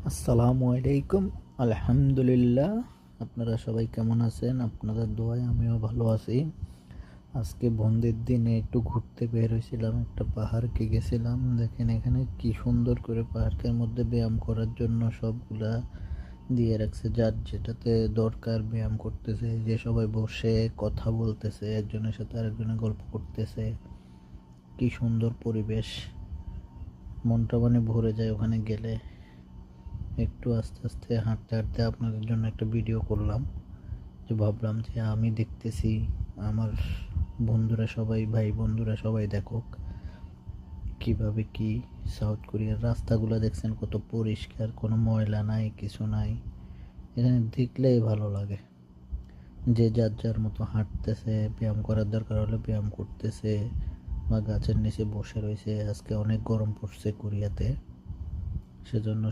আসসালামু আলাইকুম। আলহামদুলিল্লাহ। আপনারা সবাই কেমন আছেন? আপনাদের দোয়ায় আমিও ভালো আছি। আজকে বন্ধের দিনে একটু ঘুরতে বের হয়েছিলাম, একটা পাহাড়কে গেছিলাম। দেখেন এখানে কি সুন্দর করে পার্কের মধ্যে ব্যায়াম করার জন্য সবগুলা দিয়ে রাখছে, যার যেটাতে দরকার ব্যায়াম করতেছে। যে সবাই বসে কথা বলতেছে, একজনের সাথে আরেকজনের গল্প করতেছে। কি সুন্দর পরিবেশ, মনটা মানে ভরে যায় ওখানে গেলে। একটু আস্তে আস্তে হাঁটতে হাঁটতে আপনাদের জন্য একটা ভিডিও করলাম, যে ভাবলাম যে আমি দেখতেছি, আমার বন্ধুরা সবাই, ভাই বন্ধুরা সবাই দেখুক কিভাবে কি। সাউথ কোরিয়ার রাস্তাগুলো দেখছেন কত পরিষ্কার, কোনো ময়লা নাই, কিছু নাই। এখানে দেখলেই ভালো লাগে। যে যার যার মতো হাঁটতেছে, ব্যায়াম করার দরকার হলে ব্যায়াম করতেছে, বা গাছের নিচে বসে রয়েছে। আজকে অনেক গরম পড়ছে কোরিয়াতে, সেজন্য